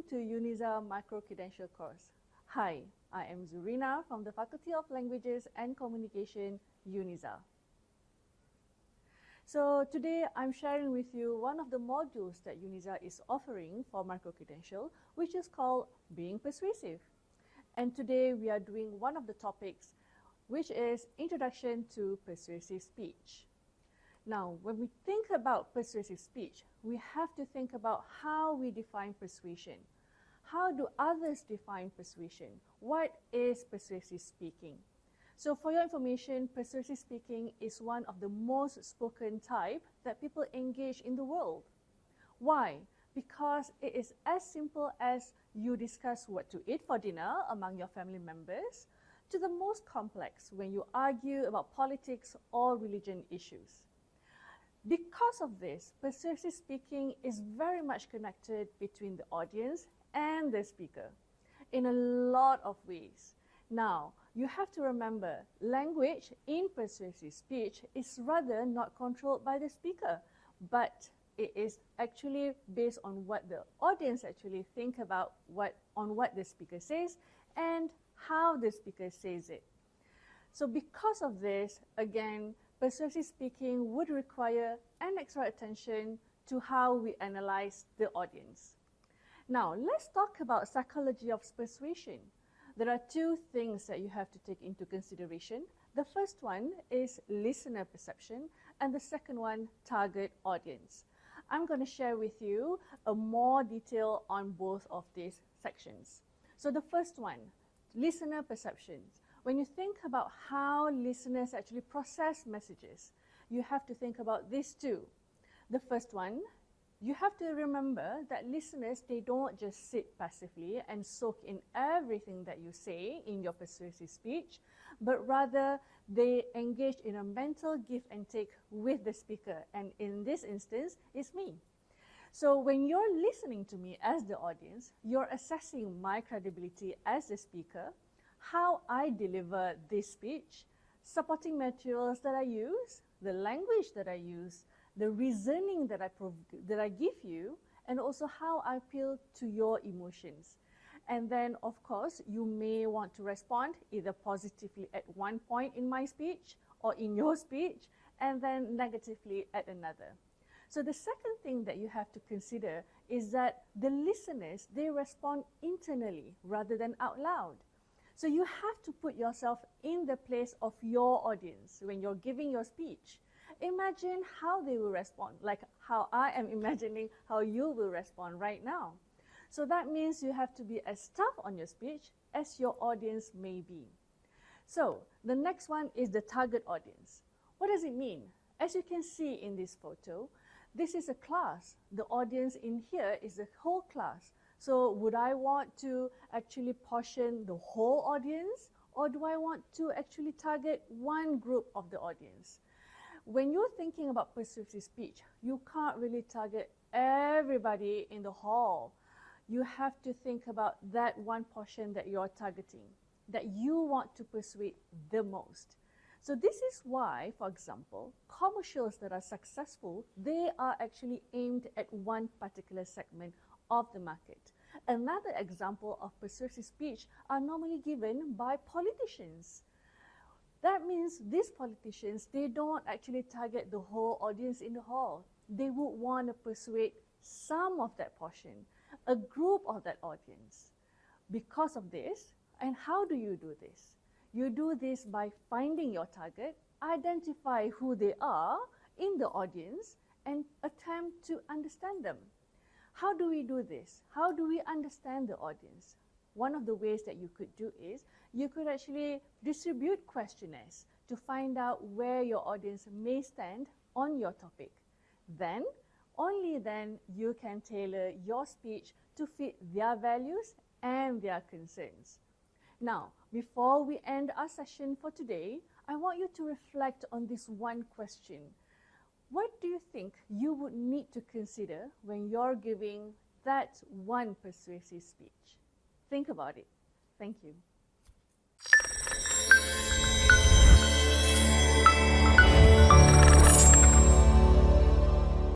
to UniSZA Micro-Credential course. Hi, I am Zurina from the Faculty of Languages and Communication, UniSZA. So today I'm sharing with you one of the modules that UniSZA is offering for Micro-Credential, which is called Being Persuasive. And today we are doing one of the topics, which is Introduction to Persuasive Speech. Now, when we think about persuasive speech, we have to think about how we define persuasion. How do others define persuasion? What is persuasive speaking? So for your information, persuasive speaking is one of the most spoken type that people engage in the world. Why? Because it is as simple as you discuss what to eat for dinner among your family members, to the most complex when you argue about politics or religion issues. Because of this, persuasive speaking is very much connected between the audience and the speaker in a lot of ways. Now, you have to remember, language in persuasive speech is rather not controlled by the speaker, but it is actually based on what the audience actually think about what the speaker says and how the speaker says it. So because of this, again, persuasive speaking would require an extra attention to how we analyze the audience. Now, let's talk about psychology of persuasion. There are two things that you have to take into consideration. The first one is listener perception, and the second one, target audience. I'm going to share with you a more detail on both of these sections. So the first one, listener perceptions. When you think about how listeners actually process messages, you have to think about these two. The first one, you have to remember that listeners, they don't just sit passively and soak in everything that you say in your persuasive speech, but rather they engage in a mental give and take with the speaker. And in this instance, it's me. So when you're listening to me as the audience, you're assessing my credibility as the speaker, how I deliver this speech, supporting materials that I use, the language that I use, the reasoning that I give you, and also how I appeal to your emotions. And then, of course, you may want to respond either positively at one point in my speech or in your speech, and then negatively at another. So the second thing that you have to consider is that the listeners, they respond internally rather than out loud. So you have to put yourself in the place of your audience when you're giving your speech. Imagine how they will respond, like how I am imagining how you will respond right now. So that means you have to be as tough on your speech as your audience may be. So the next one is the target audience. What does it mean? As you can see in this photo, this is a class. The audience in here is the whole class. So would I want to actually portion the whole audience, or do I want to actually target one group of the audience? When you're thinking about persuasive speech, you can't really target everybody in the hall. You have to think about that one portion that you're targeting, that you want to persuade the most. So this is why, for example, commercials that are successful, they are actually aimed at one particular segment of the market. Another example of persuasive speech are normally given by politicians. That means these politicians, they don't actually target the whole audience in the hall. They would want to persuade some of that portion, a group of that audience. Because of this, and how do you do this? You do this by finding your target, identify who they are in the audience, and attempt to understand them. How do we do this? How do we understand the audience? One of the ways that you could do is, you could actually distribute questionnaires to find out where your audience may stand on your topic. Then, only then, you can tailor your speech to fit their values and their concerns. Now, before we end our session for today, I want you to reflect on this one question. What do you think you would need to consider when you're giving that one persuasive speech? Think about it. Thank you.